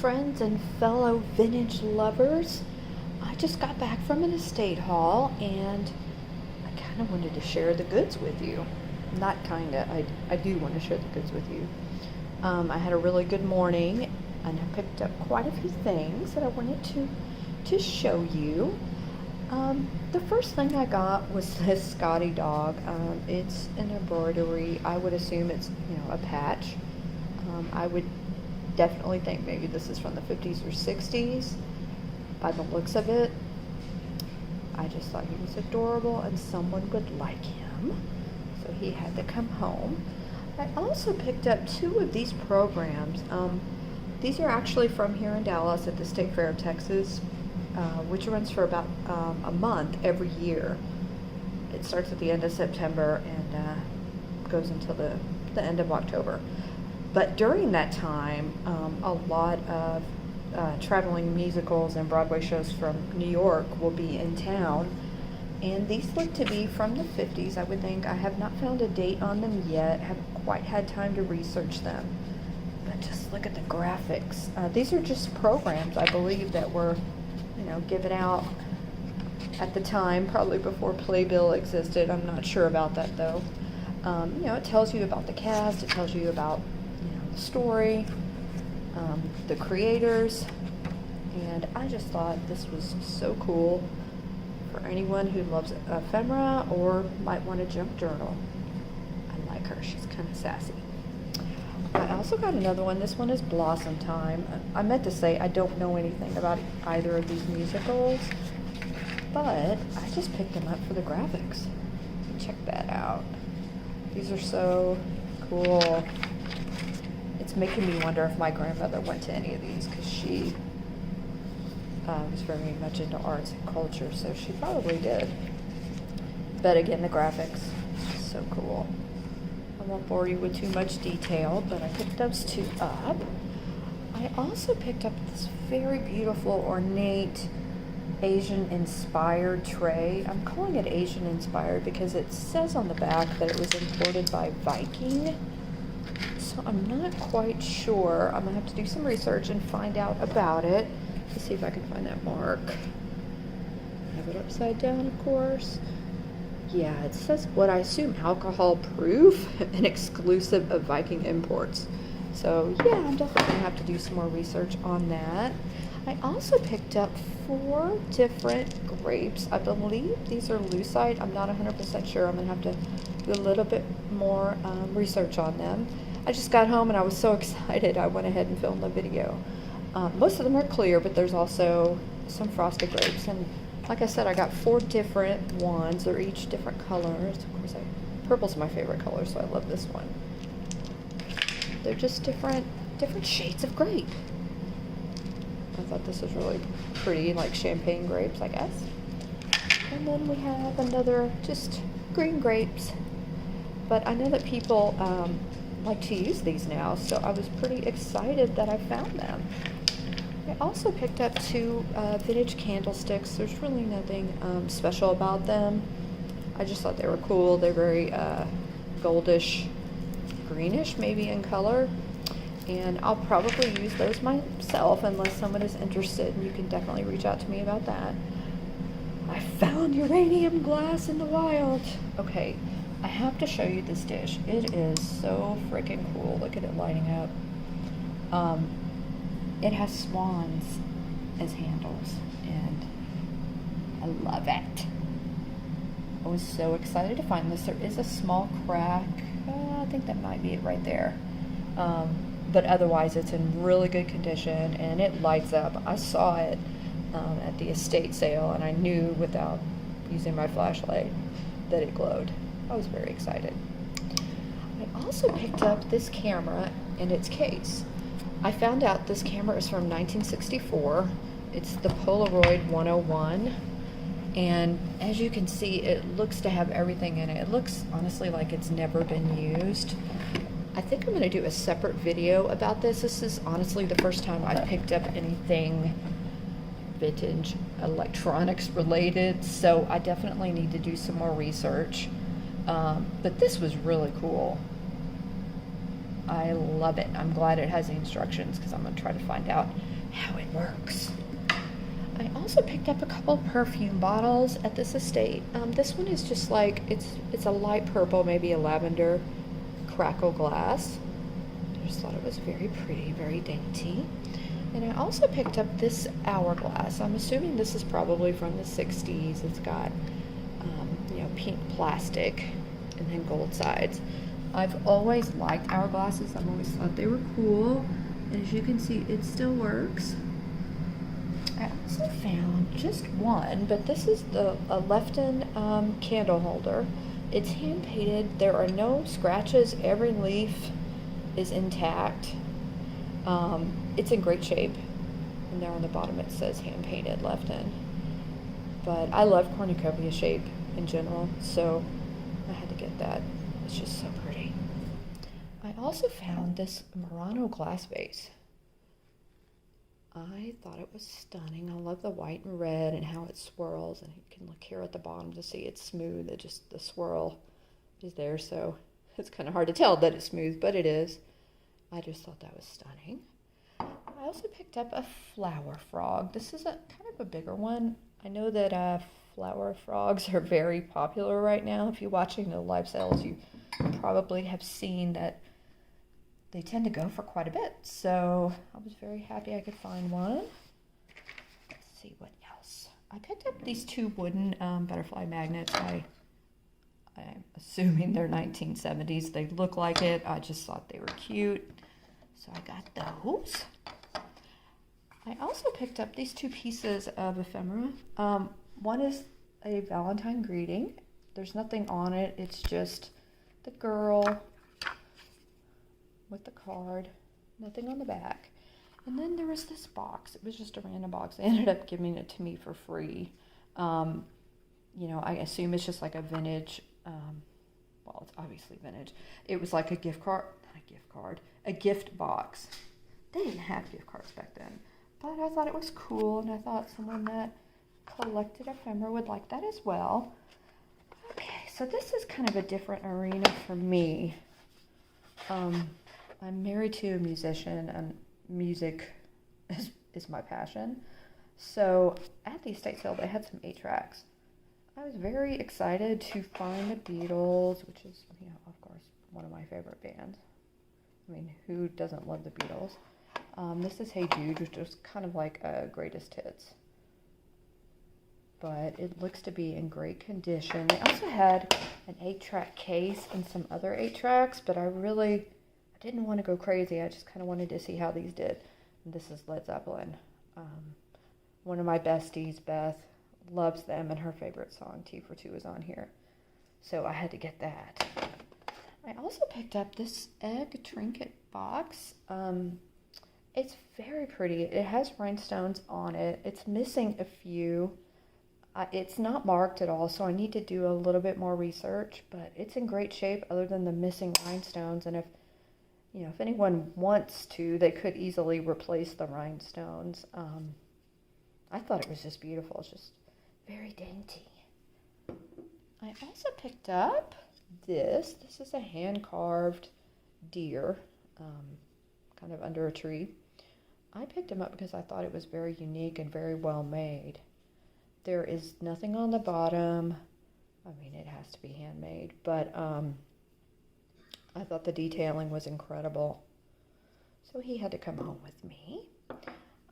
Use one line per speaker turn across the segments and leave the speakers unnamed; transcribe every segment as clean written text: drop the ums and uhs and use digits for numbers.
friends and fellow vintage lovers. I just got back from an estate haul and I kind of wanted to share the goods with you. Not kind of, I do want to share the goods with you. I had a really good morning and I picked up quite a few things that I wanted to show you. The first thing I got was this Scotty dog. It's an embroidery. I would assume it's, a patch. I would definitely think maybe this is from the 50s or 60s by the looks of it. I just thought he was adorable and someone would like him, so he had to come home. I also picked up two of these programs. These are actually from here in Dallas at the State Fair of Texas, which runs for about a month every year. It starts at the end of September and goes until the end of October. But during that time, a lot of traveling musicals and Broadway shows from New York will be in town. And these look to be from the 50s, I would think. I have not found a date on them yet, haven't quite had time to research them. But just look at the graphics. These are just programs, I believe, that were, given out at the time, probably before Playbill existed. I'm not sure about that, though. It tells you about the cast, it tells you about the story, the creators, and I just thought this was so cool for anyone who loves ephemera or might want a junk journal. I like her, she's kind of sassy. I also got another one. This one is Blossom Time. I meant to say I don't know anything about either of these musicals, but I just picked them up for the graphics. Check that out. These are so cool. It's making me wonder if my grandmother went to any of these, because she was very much into arts and culture, so she probably did. But again, the graphics, just so cool. I won't bore you with too much detail, but I picked those two up. I also picked up this very beautiful, ornate, Asian-inspired tray. I'm calling it Asian-inspired because it says on the back that it was imported by Viking. So I'm not quite sure. I'm going to have to do some research and find out about it. Let's see if I can find that mark. I have it upside down, of course. Yeah, it says what I assume alcohol proof and exclusive of Viking imports. So yeah, I'm definitely going to have to do some more research on that. I also picked up 4 different grapes. I believe these are lucite. I'm not 100% sure. I'm going to have to do a little bit more research on them. I just got home and I was so excited I went ahead and filmed the video. Most of them are clear, but there's also some frosted grapes. And like I said, I got 4 different ones. They're each different colors. Of course, purple's my favorite color, so I love this one. They're just different shades of grape. I thought this was really pretty, like champagne grapes, I guess. And then we have another, just green grapes. But I know that people like to use these now, so I was pretty excited that I found them. I also picked up 2 vintage candlesticks. There's really nothing special about them. I just thought they were cool. They're very goldish, greenish maybe in color. And I'll probably use those myself unless someone is interested, and you can definitely reach out to me about that. I found uranium glass in the wild. Okay, I have to show you this dish. It is so freaking cool. Look at it lighting up. It has swans as handles, and I love it. I was so excited to find this. There is a small crack. I think that might be it right there. But otherwise it's in really good condition and it lights up. I saw it at the estate sale and I knew without using my flashlight that it glowed. I was very excited. I also picked up this camera and its case. I found out this camera is from 1964. It's the Polaroid 101. And as you can see, it looks to have everything in it. It looks honestly like it's never been used. I think I'm going to do a separate video about this. This is honestly the first time I've picked up anything vintage electronics related, so I definitely need to do some more research. But this was really cool. I love it. I'm glad it has the instructions because I'm going to try to find out how it works. I also picked up a couple perfume bottles at this estate. This one is just like, it's a light purple, maybe a lavender crackle glass. I just thought it was very pretty, very dainty. And I also picked up this Hourglass. I'm assuming this is probably from the 60s. It's got, pink plastic and then gold sides. I've always liked Hourglasses. I've always thought they were cool. And as you can see, it still works. I also found just one, but this is a Lefton candle holder. It's hand painted. There are no scratches. Every leaf is intact. It's in great shape. And there on the bottom it says hand painted Lefton. But I love cornucopia shape in general, so I had to get that. It's just so pretty. I also found this Murano glass vase. I thought it was stunning. I love the white and red and how it swirls, and you can look here at the bottom to see it's smooth. It just, the swirl is there, so it's kind of hard to tell that it's smooth, but it is. I just thought that was stunning. I also picked up a flower frog. This is a kind of a bigger one. I know that flower frogs are very popular right now. If you're watching the live sales, you probably have seen that they tend to go for quite a bit. So I was very happy I could find one. Let's see what else. I picked up these two wooden butterfly magnets. I'm assuming they're 1970s. They look like it. I just thought they were cute. So I got those. I also picked up these two pieces of ephemera. One is a Valentine greeting. There's nothing on it. It's just the girl with the card, nothing on the back. And then there was this box. It was just a random box. They ended up giving it to me for free. I assume it's just like a vintage, well, it's obviously vintage. It was like a gift card, not a gift card, a gift box. They didn't have gift cards back then, but I thought it was cool, and I thought someone that collected ephemera would like that as well. Okay, so this is kind of a different arena for me. I'm married to a musician, and music is my passion. So at the estate sale, they had some 8-tracks. I was very excited to find the Beatles, which is, of course, one of my favorite bands. I mean, who doesn't love the Beatles? This is Hey Jude, which is kind of like a greatest hits. But it looks to be in great condition. They also had an 8-track case and some other 8-tracks, but I didn't want to go crazy. I just kind of wanted to see how these did. And this is Led Zeppelin. One of my besties, Beth, loves them, and her favorite song, T for Two, is on here. So I had to get that. I also picked up this egg trinket box. It's very pretty. It has rhinestones on it. It's missing a few. It's not marked at all, so I need to do a little bit more research, but it's in great shape other than the missing rhinestones. And if anyone wants to, they could easily replace the rhinestones. I thought it was just beautiful. It's just very dainty. I also picked up this. This is a hand-carved deer, kind of under a tree. I picked him up because I thought it was very unique and very well made. There is nothing on the bottom. I mean, it has to be handmade, but I thought the detailing was incredible. So he had to come home with me.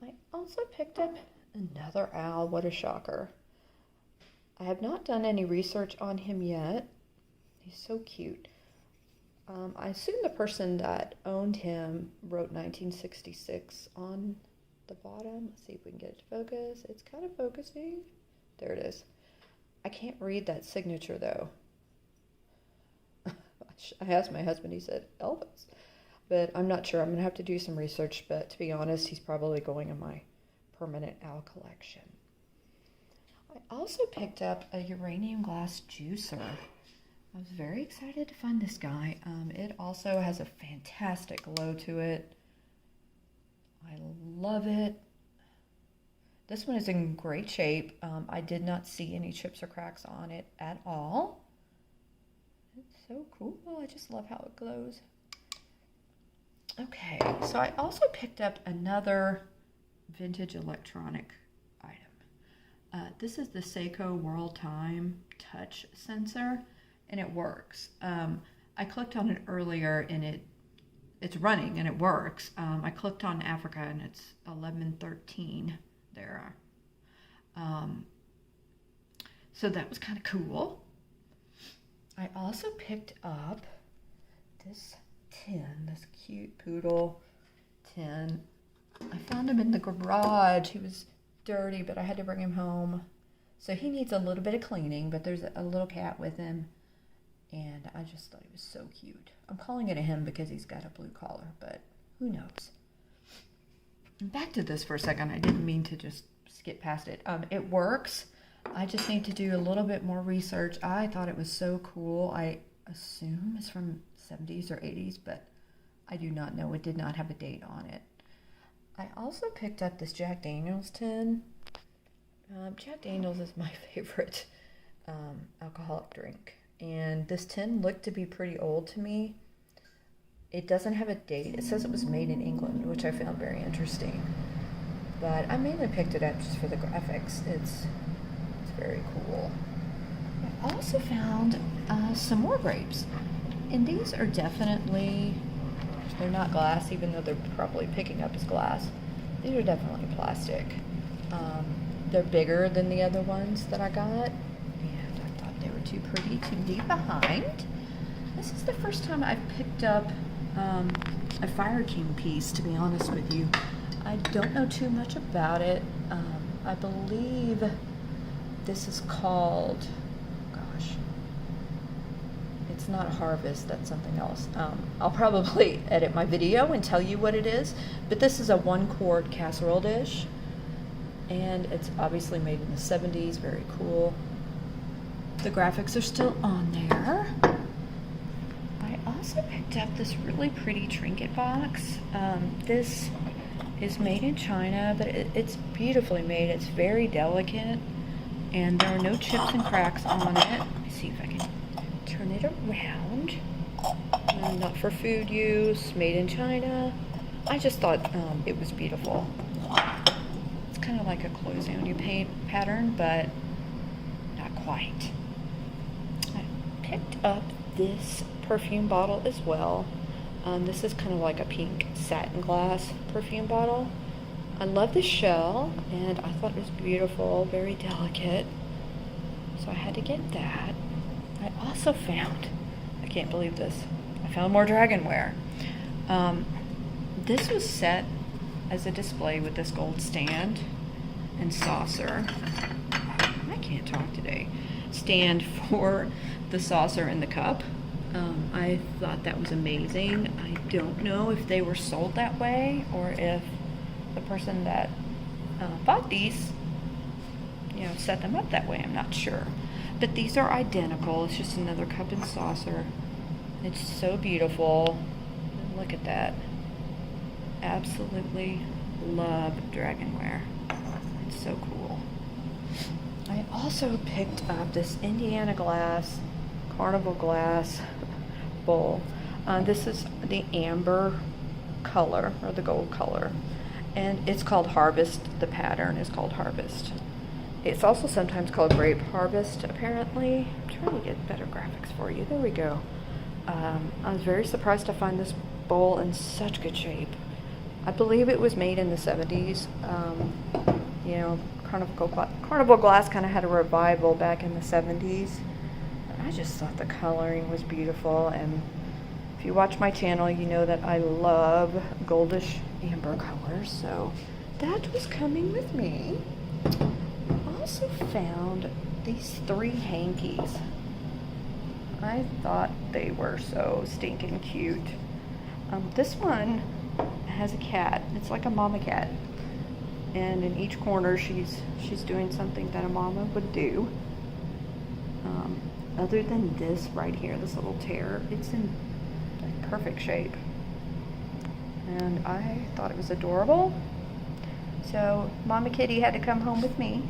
I also picked up another owl. What a shocker. I have not done any research on him yet. He's so cute. I assume the person that owned him wrote 1966 on the bottom. Let's see if we can get it to focus. It's kind of focusing. There it is. I can't read that signature though. I asked my husband, he said Elvis, but I'm not sure. I'm going to have to do some research, but to be honest, he's probably going in my permanent owl collection. I also picked up a uranium glass juicer. I was very excited to find this guy. It also has a fantastic glow to it. I love it. This one is in great shape. I did not see any chips or cracks on it at all. It's so cool. I just love how it glows. Okay, so I also picked up another vintage electronic item. This is the Seiko World Time touch sensor, and it works. I clicked on it earlier, and it's running and it works. I clicked on Africa, and it's 11:13 there. So that was kind of cool. I also picked up this tin, this cute poodle tin. I found him in the garage. He was dirty, but I had to bring him home. So he needs a little bit of cleaning, but there's a little cat with him, and I just thought he was so cute. I'm calling it a him because he's got a blue collar, but who knows? And back to this for a second. I didn't mean to just skip past it. It works. I just need to do a little bit more research. I thought it was so cool. I assume it's from 70s or 80s, but I do not know. It did not have a date on it. I also picked up this Jack Daniel's tin. Jack Daniel's is my favorite alcoholic drink, and this tin looked to be pretty old to me. It doesn't have a date. It says it was made in England, which I found very interesting, but I mainly picked it up just for the graphics. It's very cool. I also found some more grapes, and these are definitely, they're not glass, even though they're probably picking up as glass. These are definitely plastic. They're bigger than the other ones that I got, and I thought they were too pretty to leave behind. This is the first time I've picked up a Fire King piece, to be honest with you. I don't know too much about it. I believe this is called, gosh, it's not Harvest, that's something else. I'll probably edit my video and tell you what it is, but this is a 1-quart casserole dish, and it's obviously made in the 70s, very cool. The graphics are still on there. I also picked up this really pretty trinket box. This is made in China, but it's beautifully made. It's very delicate, and there are no chips and cracks on it. Let me see if I can turn it around. Not for food use, made in China. I just thought it was beautiful. It's kind of like a CalypsoAntiques pattern, but not quite. I picked up this perfume bottle as well. This is kind of like a pink satin glass perfume bottle. I love the shell, and I thought it was beautiful, very delicate, so I had to get that. I also found, I can't believe this, I found more Dragonware. This was set as a display with this gold stand and saucer. I can't talk today. Stand for the saucer and the cup. I thought that was amazing. I don't know if they were sold that way or if the person that bought these, set them up that way. I'm not sure. But these are identical. It's just another cup and saucer. It's so beautiful. Look at that. Absolutely love Dragonware. It's so cool. I also picked up this Indiana glass, Carnival glass bowl. This is the amber color, or the gold color, and it's called Harvest. The pattern is called Harvest. It's also sometimes called Grape Harvest, apparently. I'm trying to get better graphics for you. There we go. I was very surprised to find this bowl in such good shape. I believe it was made in the 70s. Carnival glass kind of had a revival back in the 70s. I just thought the coloring was beautiful, and if you watch my channel, you know that I love goldish amber colors, so that was coming with me. I also found these 3 hankies. I thought they were so stinking cute. This one has a cat. It's like a mama cat, and in each corner she's doing something that a mama would do. Other than this right here, this little tear, it's in perfect shape, and I thought it was adorable. So Mama Kitty had to come home with me.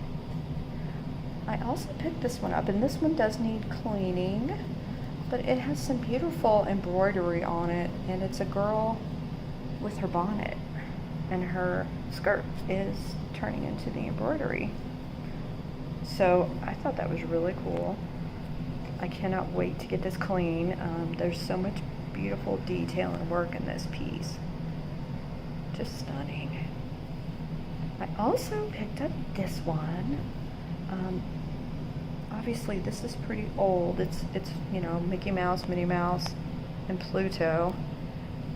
I also picked this one up, and this one does need cleaning, but it has some beautiful embroidery on it, and it's a girl with her bonnet and her skirt is turning into the embroidery. So I thought that was really cool. I cannot wait to get this clean. There's so much beautiful detail and work in this piece. Just stunning. I also picked up this one. Obviously this is pretty old. It's you know, Mickey Mouse, Minnie Mouse, and Pluto.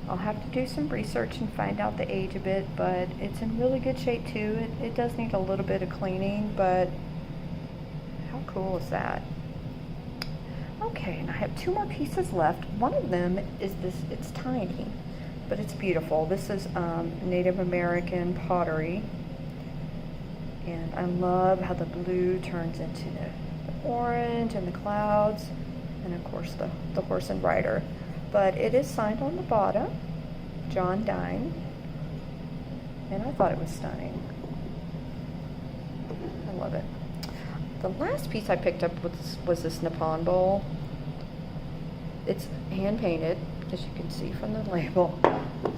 I'll have to do some research and find out the age of it, but it's in really good shape too. It does need a little bit of cleaning, but how cool is that? Okay, and I have two more pieces left. One of them is this, it's tiny, but it's beautiful. This is Native American pottery. And I love how the blue turns into the orange and the clouds, and of course the horse and rider. But it is signed on the bottom, John Dine, and I thought it was stunning. I love it. The last piece I picked up was this Napon Bowl. It's hand painted, as you can see from the label.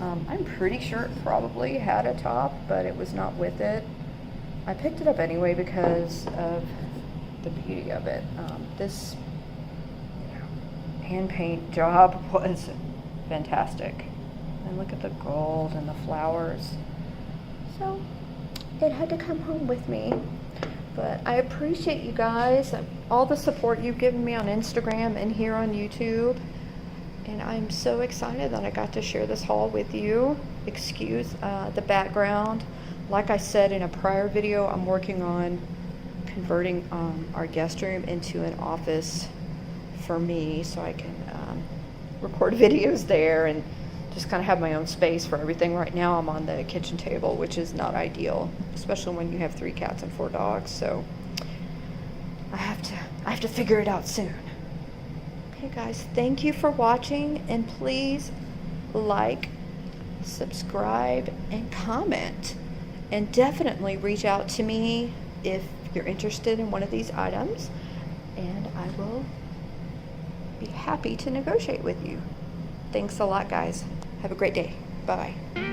I'm pretty sure it probably had a top, but it was not with it. I picked it up anyway because of the beauty of it. This hand paint job was fantastic. And look at the gold and the flowers. So it had to come home with me. But I appreciate you guys, all the support you've given me on Instagram and here on YouTube. And I'm so excited that I got to share this haul with you. Excuse the background. Like I said in a prior video, I'm working on converting our guest room into an office for me, so I can record videos there and just kind of have my own space for everything. Right now I'm on the kitchen table, which is not ideal, especially when you have 3 cats and 4 dogs. So I have to figure it out soon. Okay guys, thank you for watching, and please like, subscribe, and comment. And definitely reach out to me if you're interested in one of these items, and I will be happy to negotiate with you. Thanks a lot, guys. Have a great day. Bye-bye.